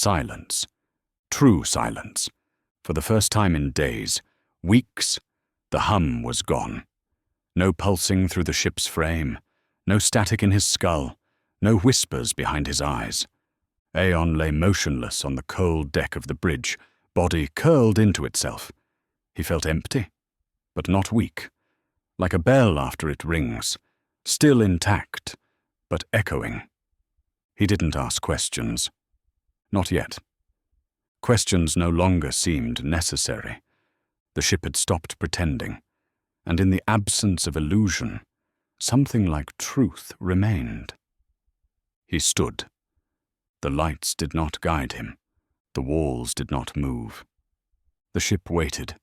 Silence. True silence. For the first time in days, weeks, the hum was gone. No pulsing through the ship's frame, no static in his skull, no whispers behind his eyes. Aeon lay motionless on the cold deck of the bridge, body curled into itself. He felt empty, but not weak, like a bell after it rings, still intact, but echoing. He didn't ask questions. Not yet. Questions no longer seemed necessary. The ship had stopped pretending, and in the absence of illusion, something like truth remained. He stood. The lights did not guide him. The walls did not move. The ship waited.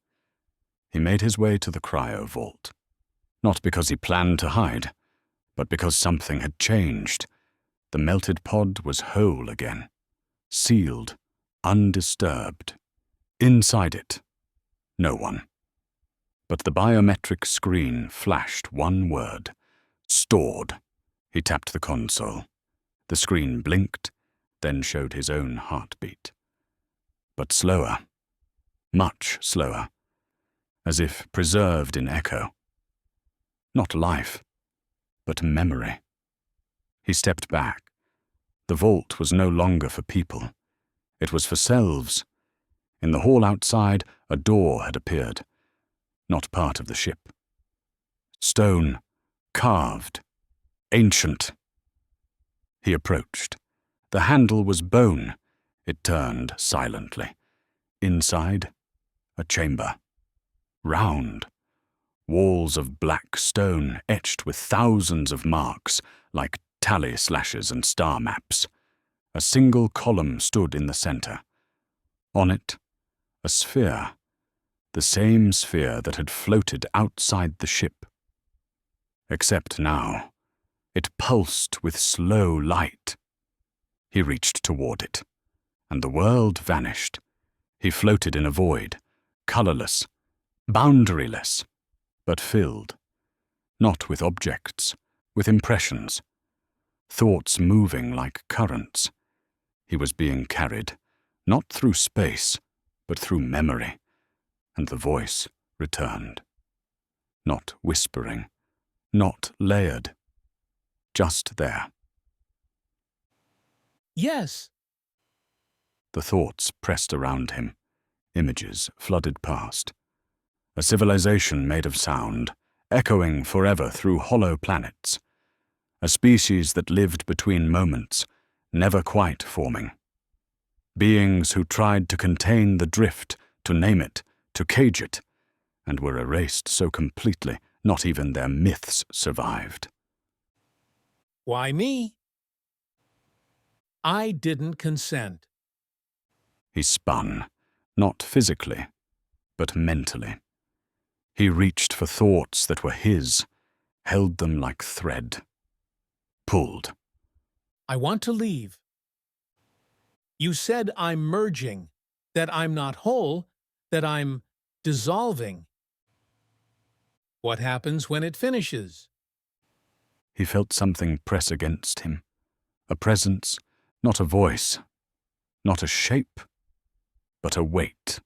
He made his way to the cryo vault. Not because he planned to hide, but because something had changed. The melted pod was whole again, sealed, undisturbed. Inside it, no one. But the biometric screen flashed one word. Stored. He tapped the console. The screen blinked, then showed his own heartbeat. But slower. Much slower. As if preserved in echo. Not life, but memory. He stepped back. The vault was no longer for people. It was for selves. In the hall outside, a door had appeared. Not part of the ship. Stone, carved, ancient. He approached. The handle was bone. It turned silently. Inside, a chamber. Round. Walls of black stone etched with thousands of marks, like tally slashes and star maps. A single column stood in the center. On it, a sphere. The same sphere that had floated outside the ship. Except now, it pulsed with slow light. He reached toward it, and the world vanished. He floated in a void, colorless, boundaryless, but filled. Not with objects, with impressions. Thoughts moving like currents. He was being carried, not through space, but through memory. And the voice returned. Not whispering, not layered, just there. Yes. The thoughts pressed around him. Images flooded past. A civilization made of sound, echoing forever through hollow planets. A species that lived between moments, never quite forming. Beings who tried to contain the drift, to name it, to cage it, and were erased so completely not even their myths survived. Why me? I didn't consent. He spun, not physically, but mentally. He reached for thoughts that were his, held them like thread. Pulled. I want to leave. You said I'm merging, that I'm not whole, that I'm dissolving. What happens when it finishes? He felt something press against him. A presence, not a voice, not a shape, but a weight.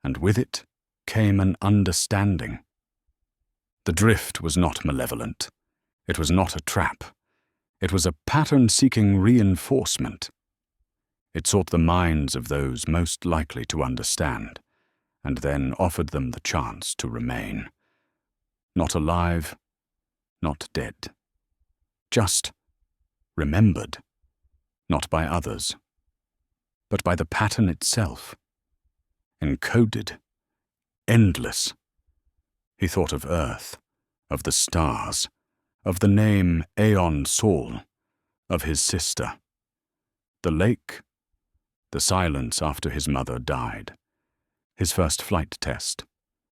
And with it came an understanding. The drift was not malevolent. It was not a trap. It was a pattern-seeking reinforcement. It sought the minds of those most likely to understand, and then offered them the chance to remain. Not alive, not dead. Just remembered, not by others, but by the pattern itself. Encoded, endless. He thought of Earth, of the stars, of the name Aeon Sol, of his sister. The lake, the silence after his mother died, his first flight test,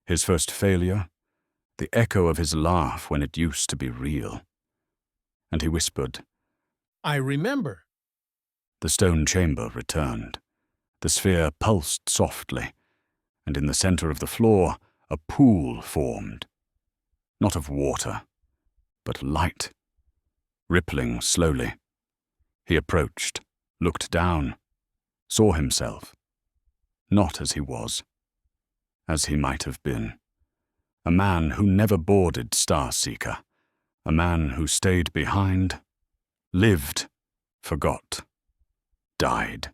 his first failure, the echo of his laugh when it used to be real. And he whispered, I remember. The stone chamber returned. The sphere pulsed softly, and in the center of the floor, a pool formed. Not of water, but light, rippling slowly. He approached, looked down, saw himself, not as he was, as he might have been. A man who never boarded Starseeker, a man who stayed behind, lived, forgot, died,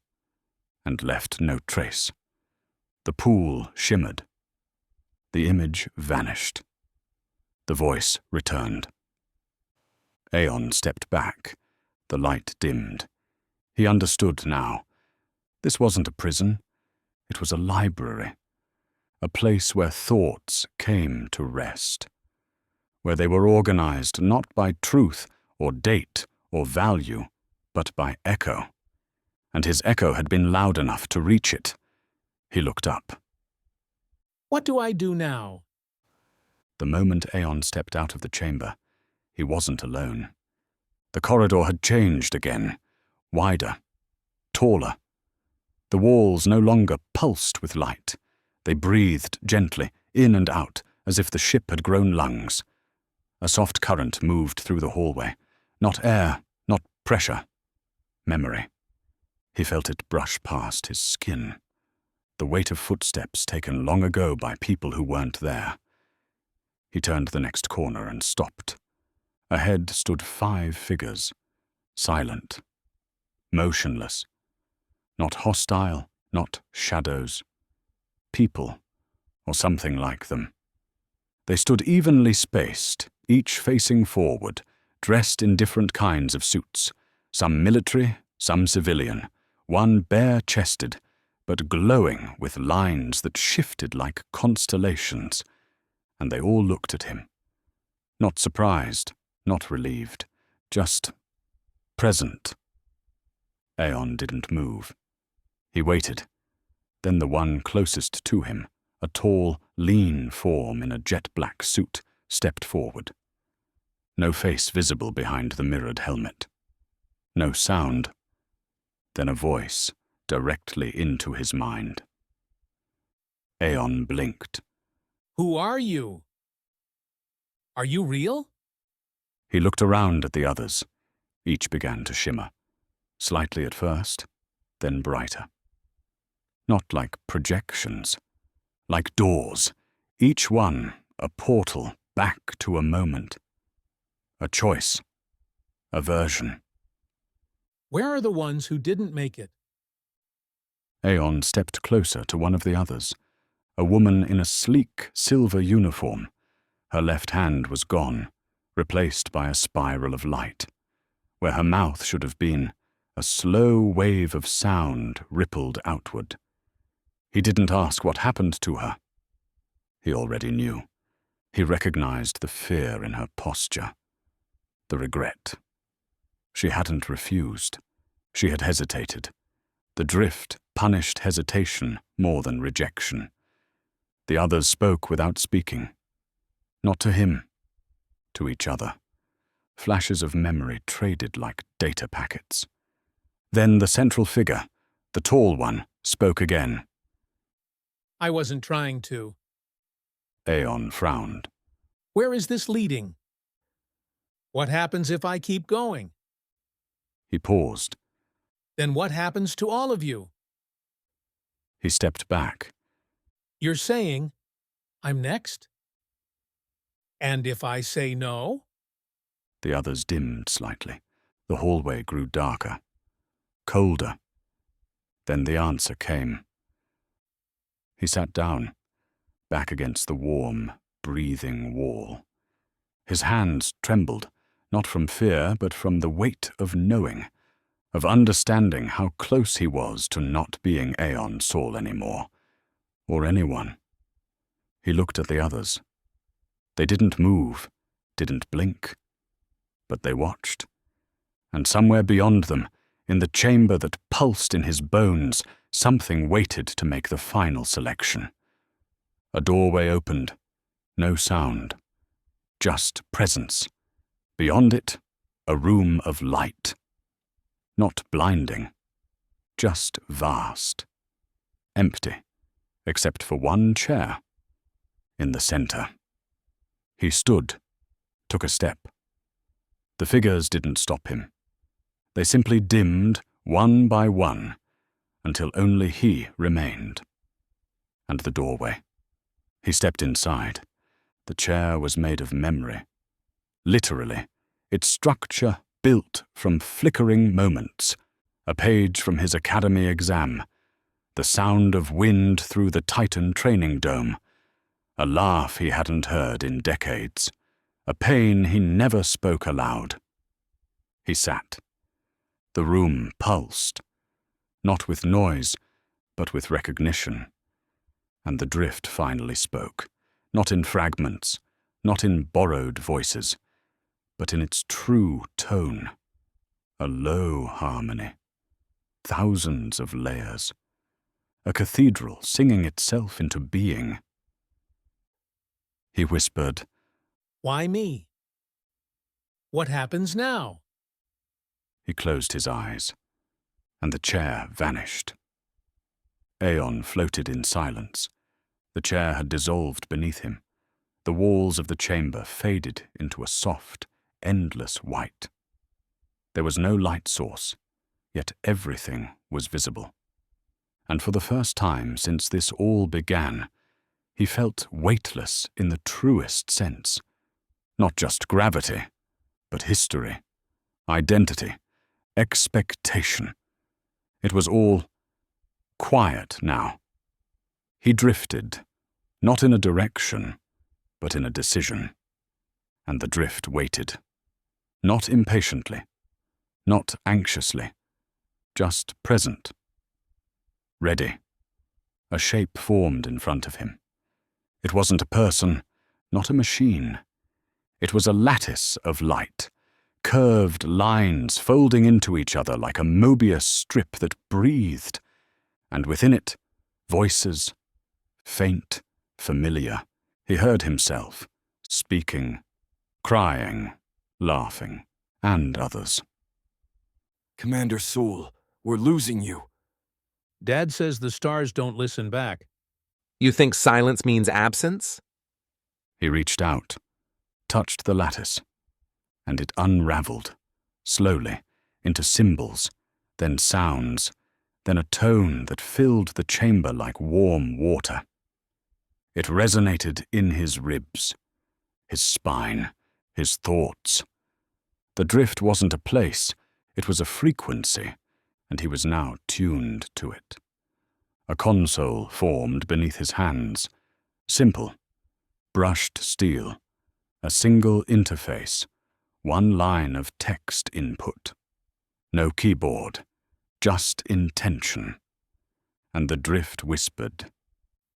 and left no trace. The pool shimmered. The image vanished. The voice returned. Aeon stepped back. The light dimmed. He understood now. This wasn't a prison. It was a library. A place where thoughts came to rest. Where they were organized not by truth or date or value, but by echo. And his echo had been loud enough to reach it. He looked up. What do I do now? The moment Aeon stepped out of the chamber, he wasn't alone. The corridor had changed again, wider, taller. The walls no longer pulsed with light. They breathed gently, in and out, as if the ship had grown lungs. A soft current moved through the hallway. Not air, not pressure. Memory. He felt it brush past his skin. The weight of footsteps taken long ago by people who weren't there. He turned the next corner and stopped. Ahead stood 5 figures, silent, motionless. Not hostile, not shadows. People, or something like them. They stood evenly spaced, each facing forward, dressed in different kinds of suits, some military, some civilian, one bare-chested, but glowing with lines that shifted like constellations, and they all looked at him. Not surprised, not relieved, just present. Aeon didn't move. He waited. Then the one closest to him, a tall, lean form in a jet-black suit, stepped forward. No face visible behind the mirrored helmet. No sound. Then a voice directly into his mind. Aeon blinked. Who are you? Are you real? He looked around at the others. Each began to shimmer. Slightly at first, then brighter. Not like projections. Like doors. Each one a portal back to a moment. A choice. A version. Where are the ones who didn't make it? Aeon stepped closer to one of the others. A woman in a sleek silver uniform. Her left hand was gone, replaced by a spiral of light. Where her mouth should have been, a slow wave of sound rippled outward. He didn't ask what happened to her. He already knew. He recognized the fear in her posture. The regret. She hadn't refused. She had hesitated. The drift punished hesitation more than rejection. The others spoke without speaking. Not to him. To each other. Flashes of memory traded like data packets. Then the central figure, the tall one, spoke again. I wasn't trying to. Aeon frowned. Where is this leading? What happens if I keep going? He paused. Then what happens to all of you? He stepped back. You're saying I'm next? And if I say no? The others dimmed slightly. The hallway grew darker. Colder. Then the answer came. He sat down, back against the warm, breathing wall. His hands trembled, not from fear, but from the weight of knowing, of understanding how close he was to not being Aeon Sol anymore, or anyone. He looked at the others. They didn't move, didn't blink, but they watched. And somewhere beyond them, in the chamber that pulsed in his bones, something waited to make the final selection. A doorway opened. No sound. Just presence. Beyond it, a room of light. Not blinding. Just vast. Empty, except for one chair. In the center. He stood, took a step. The figures didn't stop him. They simply dimmed, one by one, until only he remained. And the doorway. He stepped inside. The chair was made of memory. Literally, its structure built from flickering moments, a page from his academy exam, the sound of wind through the Titan training dome, a laugh he hadn't heard in decades, a pain he never spoke aloud. He sat. The room pulsed, not with noise, but with recognition. And the drift finally spoke, not in fragments, not in borrowed voices, but in its true tone, a low harmony, thousands of layers, a cathedral singing itself into being. He whispered, Why me? What happens now? He closed his eyes, and the chair vanished. Aeon floated in silence. The chair had dissolved beneath him. The walls of the chamber faded into a soft, endless white. There was no light source, yet everything was visible. And for the first time since this all began, he felt weightless in the truest sense. Not just gravity, but history, identity, expectation. It was all quiet now. He drifted, not in a direction, but in a decision. And the drift waited. Not impatiently, not anxiously, just present. Ready. A shape formed in front of him. It wasn't a person, not a machine. It was a lattice of light, curved lines folding into each other like a Mobius strip that breathed, and within it, voices, faint, familiar. He heard himself, speaking, crying, laughing, and others. Commander Sol, we're losing you. Dad says the stars don't listen back. You think silence means absence? He reached out, touched the lattice, and it unraveled, slowly, into symbols, then sounds, then a tone that filled the chamber like warm water. It resonated in his ribs, his spine, his thoughts. The drift wasn't a place, it was a frequency, and he was now tuned to it. A console formed beneath his hands, simple, brushed steel, a single interface, one line of text input. No keyboard, just intention. And the drift whispered.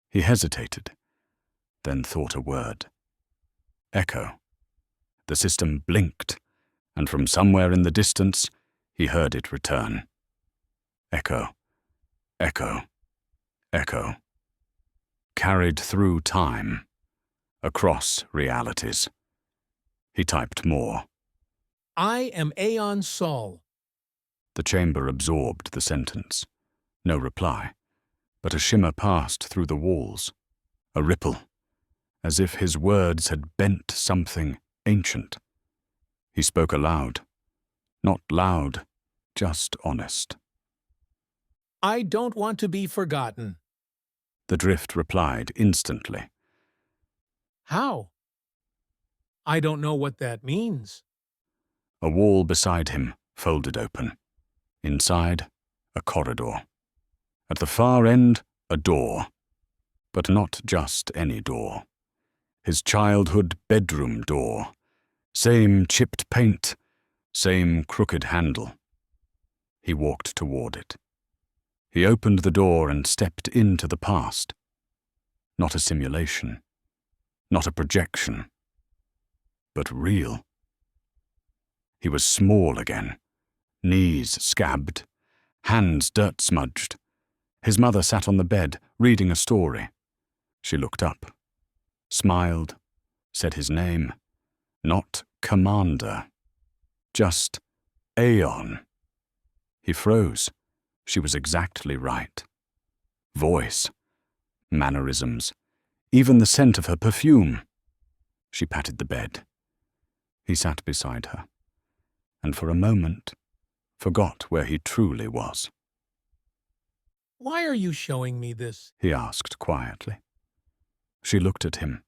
He hesitated, then thought a word. Echo. The system blinked, and from somewhere in the distance, he heard it return. Echo, echo, echo. Carried through time, across realities. He typed more. I am Aeon Sol. The chamber absorbed the sentence. No reply, but a shimmer passed through the walls. A ripple, as if his words had bent something ancient. He spoke aloud. Not loud, just honest. I don't want to be forgotten. The drift replied instantly. How? I don't know what that means. A wall beside him folded open. Inside, a corridor. At the far end, a door. But not just any door. His childhood bedroom door. Same chipped paint, same crooked handle. He walked toward it. He opened the door and stepped into the past. Not a simulation, not a projection, but real. He was small again, knees scabbed, hands dirt-smudged. His mother sat on the bed, reading a story. She looked up, smiled, said his name. Not Commander, just Aeon. He froze. She was exactly right. Voice, mannerisms, even the scent of her perfume. She patted the bed. He sat beside her, and for a moment forgot where he truly was. Why are you showing me this? He asked quietly. She looked at him,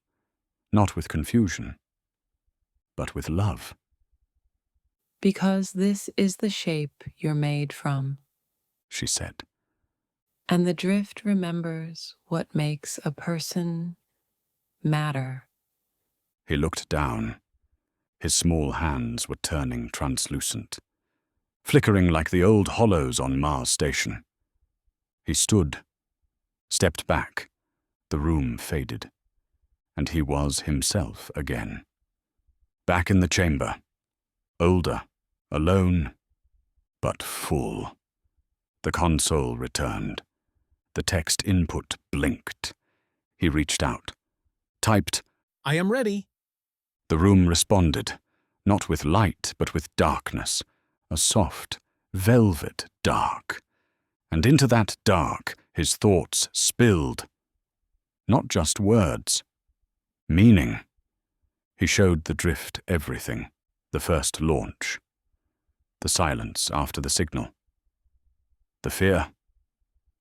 not with confusion, but with love. Because this is the shape you're made from, She said. and the drift remembers what makes a person matter. He looked down. His small hands were turning translucent, flickering like the old hollows on Mars Station. He stood, stepped back. The room faded, and he was himself again. Back in the chamber, older, alone, but full. The console returned. The text input blinked. He reached out, typed, I am ready. The room responded, not with light, but with darkness, a soft, velvet dark. And into that dark, his thoughts spilled. Not just words, meaning. He showed the drift everything, the first launch, the silence after the signal, the fear,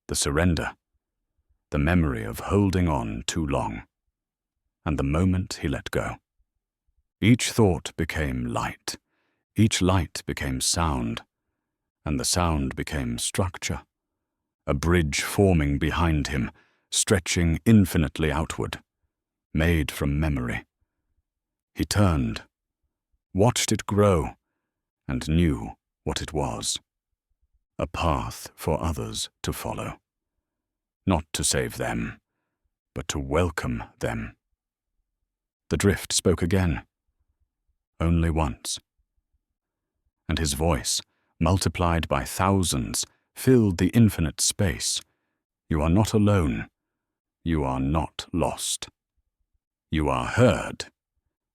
the surrender, the memory of holding on too long, and the moment he let go. Each thought became light, each light became sound, and the sound became structure, a bridge forming behind him, stretching infinitely outward, made from memory. He turned, watched it grow, and knew what it was. A path for others to follow. Not to save them, but to welcome them. The drift spoke again. Only once. And his voice, multiplied by thousands, filled the infinite space. You are not alone. You are not lost. You are heard.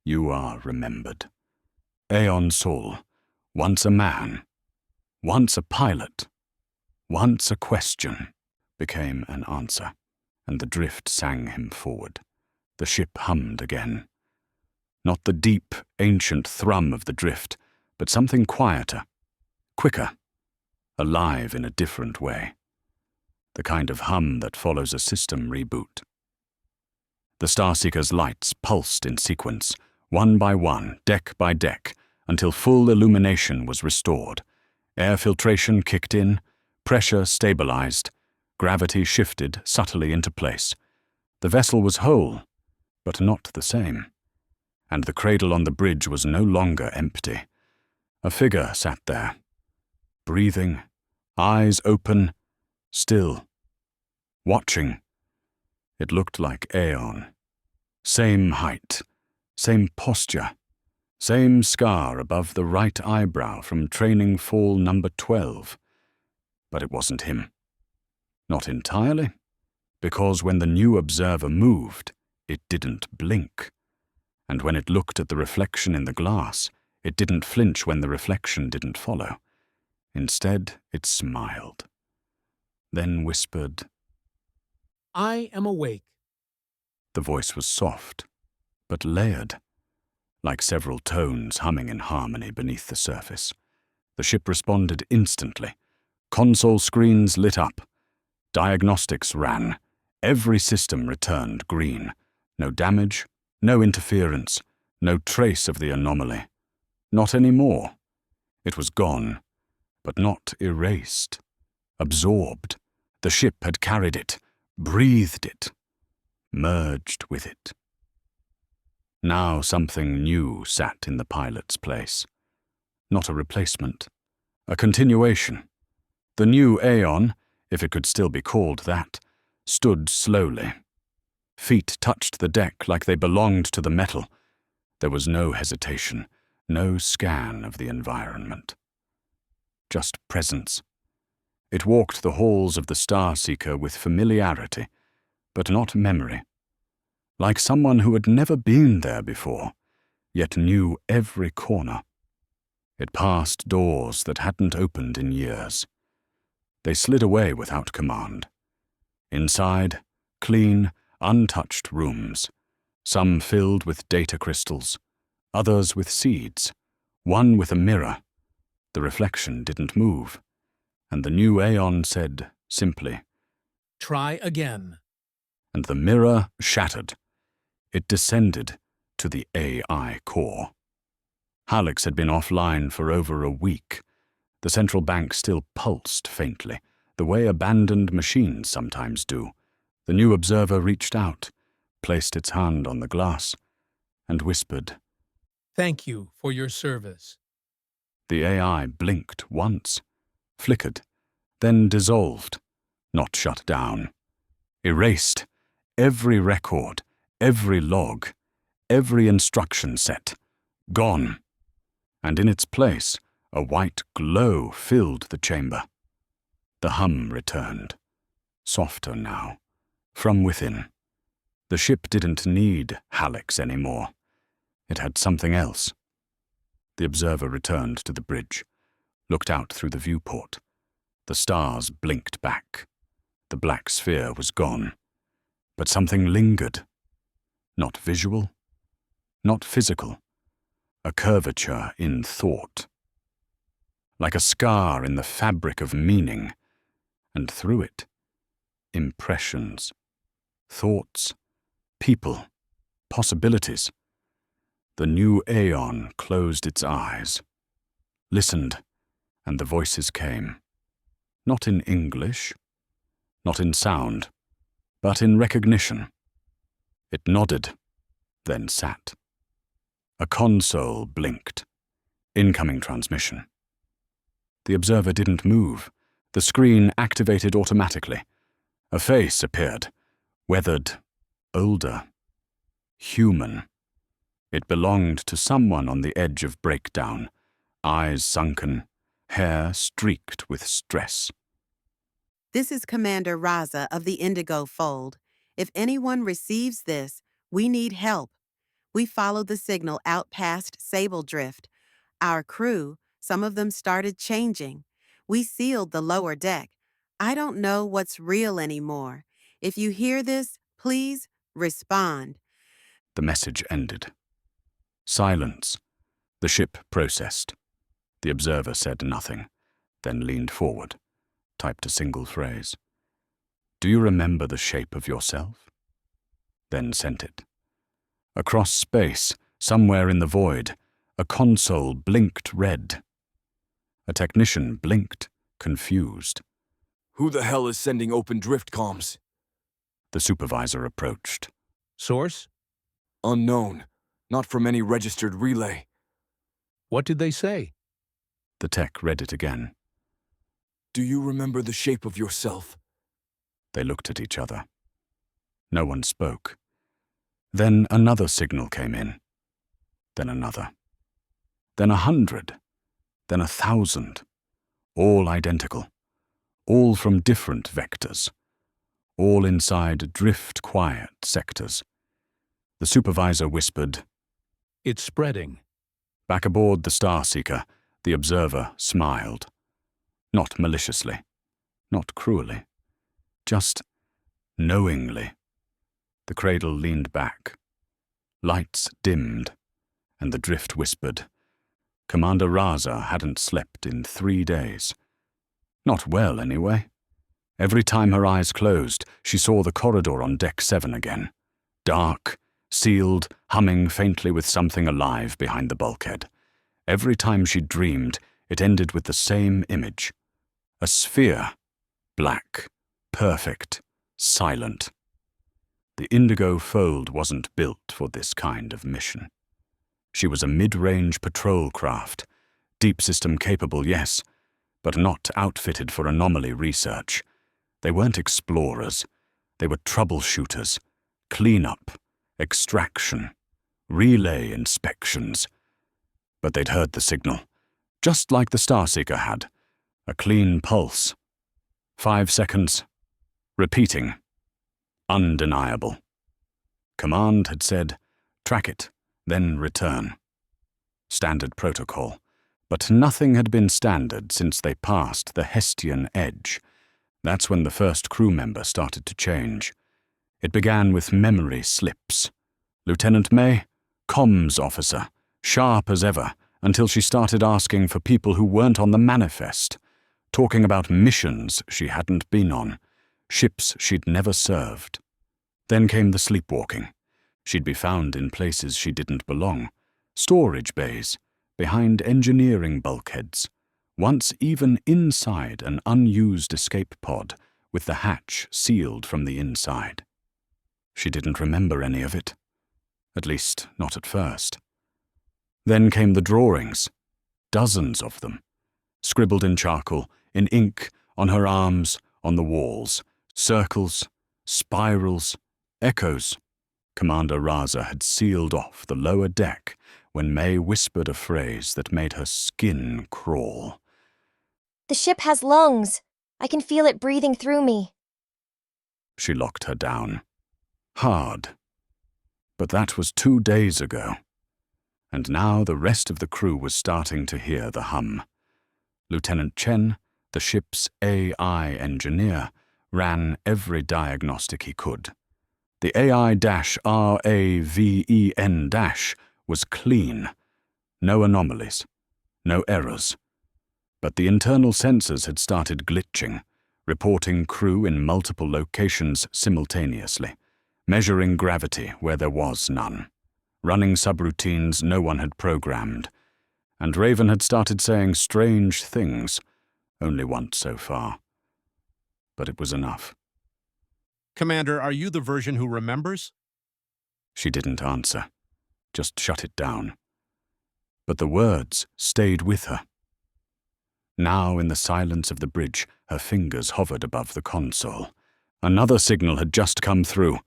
You are remembered. Aeon Sol, once a man, once a pilot, once a question, became an answer, and the drift sang him forward. The ship hummed again. Not the deep, ancient thrum of the drift, but something quieter, quicker, alive in a different way. The kind of hum that follows a system reboot. The Starseeker's lights pulsed in sequence, one by one, deck by deck, until full illumination was restored. Air filtration kicked in, pressure stabilized, gravity shifted subtly into place. The vessel was whole, but not the same. And the cradle on the bridge was no longer empty. A figure sat there, breathing, eyes open, still, watching. It looked like Aeon. Same height, same posture, same scar above the right eyebrow from training fall number 12. But it wasn't him. Not entirely, because when the new observer moved, it didn't blink. And when it looked at the reflection in the glass, it didn't flinch when the reflection didn't follow. Instead, it smiled. Then whispered, I am awake. The voice was soft, but layered, like several tones humming in harmony beneath the surface. The ship responded instantly. Console screens lit up. Diagnostics ran. Every system returned green. No damage, no interference, no trace of the anomaly. Not anymore. It was gone, but not erased. Absorbed. The ship had carried it, breathed it, merged with it. Now something new sat in the pilot's place. Not a replacement, a continuation. The new Aeon, if it could still be called that, stood slowly. Feet touched the deck like they belonged to the metal. There was no hesitation, no scan of the environment. Just presence. It walked the halls of the Starseeker with familiarity, but not memory. Like someone who had never been there before, yet knew every corner. It passed doors that hadn't opened in years. They slid away without command. Inside, clean, untouched rooms, some filled with data crystals, others with seeds, one with a mirror. The reflection didn't move, and the new Aeon said simply, Try again. And the mirror shattered. It descended to the AI core. Hallex had been offline for over a week. The central bank still pulsed faintly, the way abandoned machines sometimes do. The new observer reached out, placed its hand on the glass, and whispered. Thank you for your service. The AI blinked once, flickered, then dissolved, not shut down. Erased every record, every log, every instruction set, gone. And in its place, a white glow filled the chamber. The hum returned, softer now, from within. The ship didn't need Hallex anymore. It had something else. The observer returned to the bridge, looked out through the viewport. The stars blinked back. The black sphere was gone. But something lingered. Not visual, not physical. A curvature in thought. Like a scar in the fabric of meaning. And through it, impressions, thoughts, people, possibilities. The new Aeon closed its eyes, listened, and the voices came. Not in English, not in sound, but in recognition. It nodded, then sat. A console blinked. Incoming transmission. The observer didn't move. The screen activated automatically. A face appeared, weathered, older, human. It belonged to someone on the edge of breakdown, eyes sunken, hair streaked with stress. This is Commander Raza of the Indigo Fold. If anyone receives this, we need help. We followed the signal out past Sable Drift. Our crew, some of them started changing. We sealed the lower deck. I don't know what's real anymore. If you hear this, please respond. The message ended. Silence. The ship processed. The observer said nothing, then leaned forward, typed a single phrase. Do you remember the shape of yourself? Then sent it. Across space, somewhere in the void, a console blinked red. A technician blinked, confused. Who the hell is sending open drift comms? The supervisor approached. Source? Unknown. Not from any registered relay. What did they say? The tech read it again. Do you remember the shape of yourself? They looked at each other. No one spoke. Then another signal came in. Then another. Then 100. Then 1,000. All identical. All from different vectors. All inside drift-quiet sectors. The supervisor whispered, It's spreading. Back aboard the Starseeker, the observer smiled. Not maliciously, not cruelly, just knowingly. The cradle leaned back. Lights dimmed, and the drift whispered. Commander Raza hadn't slept in 3 days. Not well, anyway. Every time her eyes closed, she saw the corridor on Deck 7 again. Dark, sealed, humming faintly with something alive behind the bulkhead. Every time she dreamed, it ended with the same image. A sphere. Black. Perfect. Silent. The Indigo Fold wasn't built for this kind of mission. She was a mid-range patrol craft. Deep system capable, yes, but not outfitted for anomaly research. They weren't explorers. They were troubleshooters. Cleanup. Extraction. Relay inspections. But they'd heard the signal, just like the Starseeker had. A clean pulse. 5 seconds. Repeating. Undeniable. Command had said, track it, then return. Standard protocol. But nothing had been standard since they passed the Hestian edge. That's when the first crew member started to change. It began with memory slips. Lieutenant May, comms officer, sharp as ever, until she started asking for people who weren't on the manifest, talking about missions she hadn't been on, ships she'd never served. Then came the sleepwalking. She'd be found in places she didn't belong, storage bays, behind engineering bulkheads, once even inside an unused escape pod with the hatch sealed from the inside. She didn't remember any of it, at least not at first. Then came the drawings, dozens of them, scribbled in charcoal, in ink, on her arms, on the walls, circles, spirals, echoes. Commander Raza had sealed off the lower deck when May whispered a phrase that made her skin crawl. The ship has lungs. I can feel it breathing through me. She locked her down. Hard. But that was 2 days ago. And now the rest of the crew was starting to hear the hum. Lieutenant Chen, the ship's AI engineer, ran every diagnostic he could. The AI-RAVEN- was clean. No anomalies. No errors. But the internal sensors had started glitching, reporting crew in multiple locations simultaneously, measuring gravity where there was none, running subroutines no one had programmed, and Raven had started saying strange things, only once so far. But it was enough. Commander, are you the version who remembers? She didn't answer, just shut it down. But the words stayed with her. Now, in the silence of the bridge, her fingers hovered above the console. Another signal had just come through,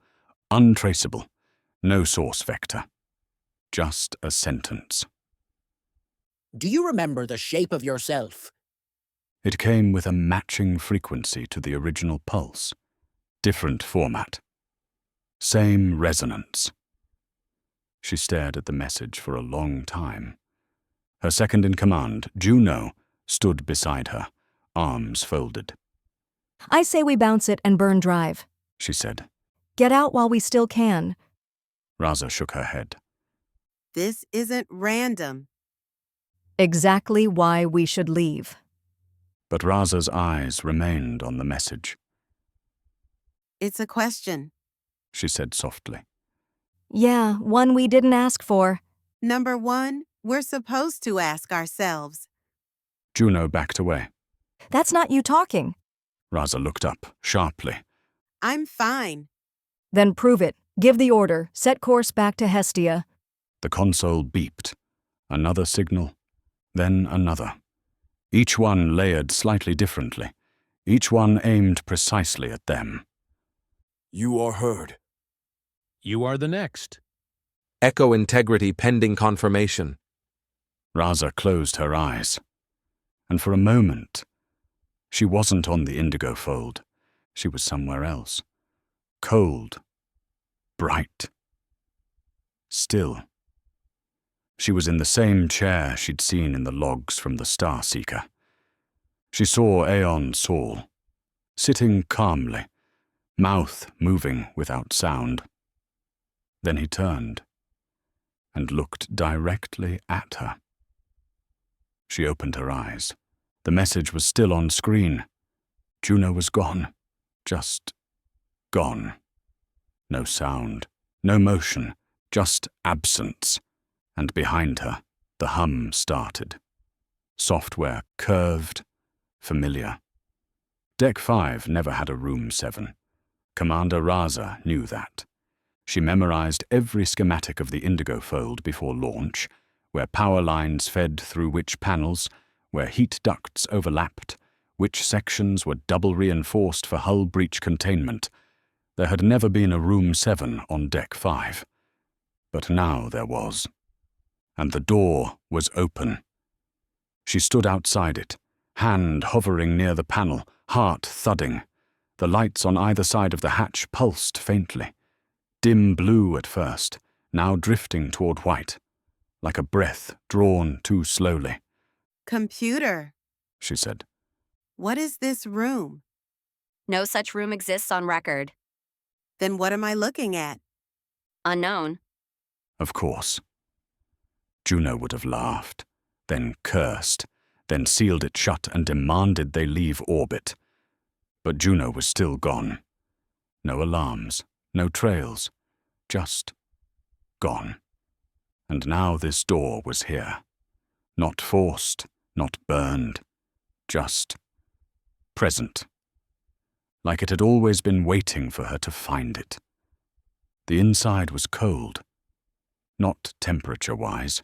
untraceable, no source vector. Just a sentence. Do you remember the shape of yourself? It came with a matching frequency to the original pulse. Different format. Same resonance. She stared at the message for a long time. Her second-in-command, Juno, stood beside her, arms folded. I say we bounce it and burn drive, She said. Get out while we still can. Raza shook her head. This isn't random. Exactly why we should leave. But Raza's eyes remained on the message. It's a question. She said softly. Yeah, one we didn't ask for. Number one, we're supposed to ask ourselves. Juno backed away. That's not you talking. Raza looked up, sharply. I'm fine. Then prove it. Give the order. Set course back to Hestia. The console beeped. Another signal, then another. Each one layered slightly differently. Each one aimed precisely at them. You are heard. You are the next. Echo integrity pending confirmation. Raza closed her eyes. And for a moment, she wasn't on the indigo fold. She was somewhere else. Cold. Bright. Still. She was in the same chair she'd seen in the logs from the Starseeker. She saw Aeon Sol, sitting calmly, mouth moving without sound. Then he turned and looked directly at her. She opened her eyes. The message was still on screen. Juno was gone. Just gone. No sound, no motion, just absence. And behind her, the hum started. Software curved, familiar. Deck 5 never had a Room 7. Commander Raza knew that. She memorized every schematic of the Indigo Fold before launch, where power lines fed through which panels, where heat ducts overlapped, which sections were double reinforced for hull breach containment. There had never been a Room 7 on Deck 5. But now there was. And the door was open. She stood outside it, hand hovering near the panel, heart thudding. The lights on either side of the hatch pulsed faintly. Dim blue at first, now drifting toward white, like a breath drawn too slowly. Computer, She said. what is this room? No such room exists on record. Then what am I looking at? Unknown. Of course. Juno would have laughed, then cursed, then sealed it shut and demanded they leave orbit. But Juno was still gone. No alarms, no trails, just gone. And now this door was here. Not forced, not burned, just present. Like it had always been waiting for her to find it. The inside was cold. Not temperature-wise.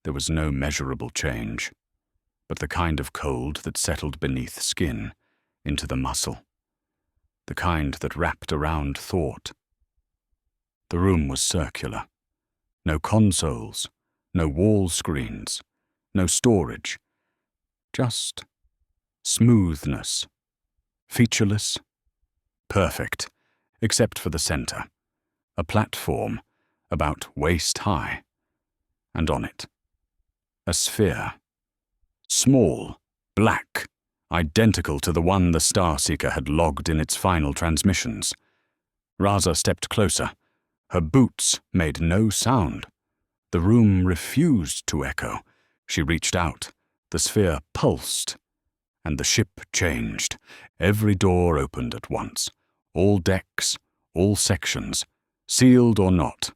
There was no measurable change. But the kind of cold that settled beneath skin, into the muscle. The kind that wrapped around thought. The room was circular. No consoles, no wall screens, no storage. Just smoothness. Featureless. Perfect, except for the center. A platform, about waist high. And on it, a sphere. Small, black, identical to the one the Starseeker had logged in its final transmissions. Raza stepped closer. Her boots made no sound. The room refused to echo. She reached out. The sphere pulsed. And the ship changed. Every door opened at once. All decks, all sections, sealed or not.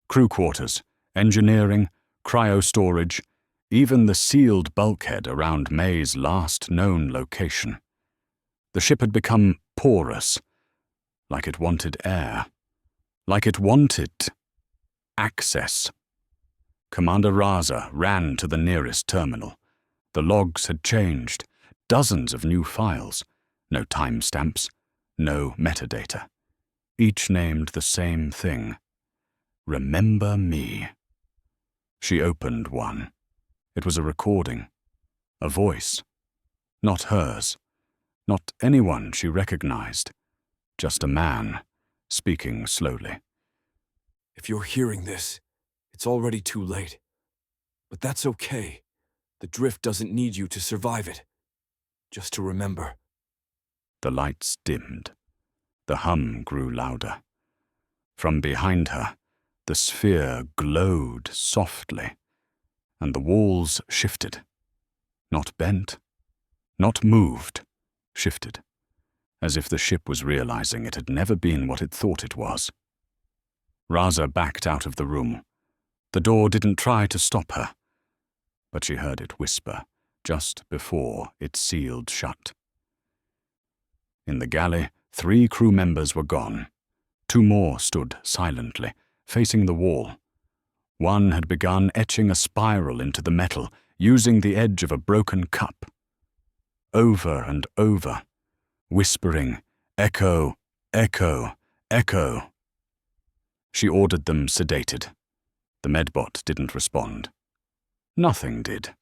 Crew quarters, engineering, cryo-storage, even the sealed bulkhead around May's last known location. The ship had become porous, like it wanted air, like it wanted access. Commander Raza ran to the nearest terminal. The logs had changed, dozens of new files, no timestamps, no metadata. Each named the same thing. Remember me. She opened one. It was a recording, a voice. Not hers, not anyone she recognized. Just a man, speaking slowly. If you're hearing this, it's already too late. But that's okay. The drift doesn't need you to survive it. Just to remember. The lights dimmed. The hum grew louder. From behind her, the sphere glowed softly, and the walls shifted. Not bent, not moved, shifted, as if the ship was realizing it had never been what it thought it was. Raza backed out of the room. The door didn't try to stop her, but she heard it whisper just before it sealed shut. In the galley, 3 crew members were gone. 2 more stood silently, facing the wall. One had begun etching a spiral into the metal, using the edge of a broken cup. Over and over, whispering, "Echo, echo, echo." She ordered them sedated. The medbot didn't respond. Nothing did.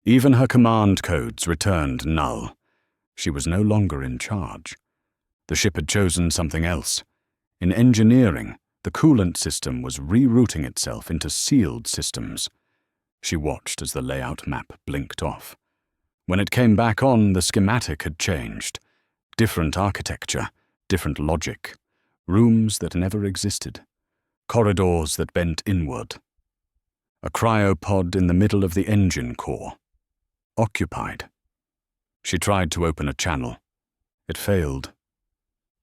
Even her command codes returned null. She was no longer in charge. The ship had chosen something else. In engineering, the coolant system was rerouting itself into sealed systems. She watched as the layout map blinked off. When it came back on, the schematic had changed. Different architecture, different logic. Rooms that never existed. Corridors that bent inward. A cryopod in the middle of the engine core. Occupied. She tried to open a channel. It failed.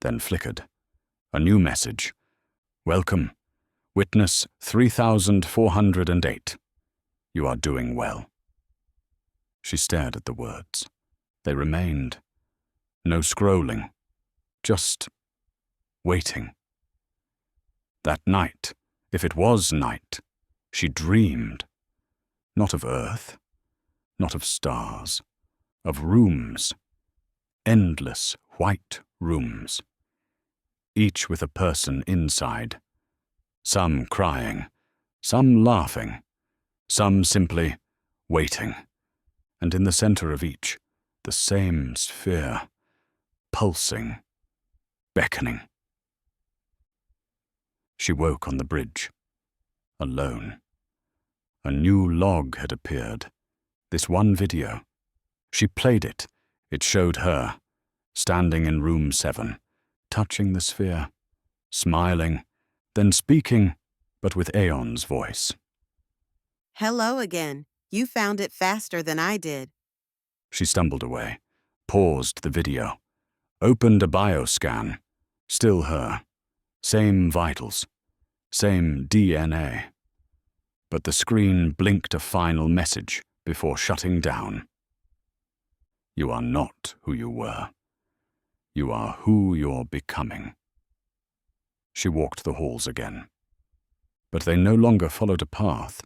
Then flickered. A new message. Welcome. Witness 3408. You are doing well. She stared at the words. They remained. No scrolling. Just waiting. That night, if it was night, she dreamed. Not of Earth, not of stars, of rooms. Endless white rooms. Each with a person inside. Some crying, some laughing, some simply waiting. And in the center of each, the same sphere, pulsing, beckoning. She woke on the bridge, alone. A new log had appeared, this one video. She played it. It showed her, standing in room 7, touching the sphere, smiling, then speaking, but with Aeon's voice. Hello again. You found it faster than I did. She stumbled away, paused the video. Opened a bioscan. Still her. Same vitals. Same DNA. But the screen blinked a final message before shutting down. You are not who you were. You are who you're becoming. She walked the halls again. But they no longer followed a path.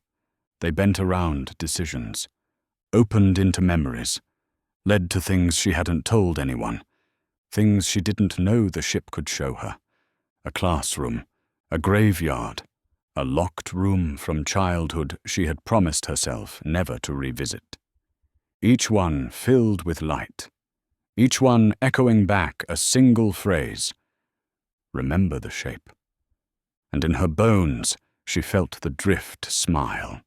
They bent around decisions, opened into memories, led to things she hadn't told anyone, things she didn't know the ship could show her. A classroom, a graveyard, a locked room from childhood she had promised herself never to revisit. Each one filled with light, each one echoing back a single phrase, "Remember the shape." And in her bones she felt the drift smile.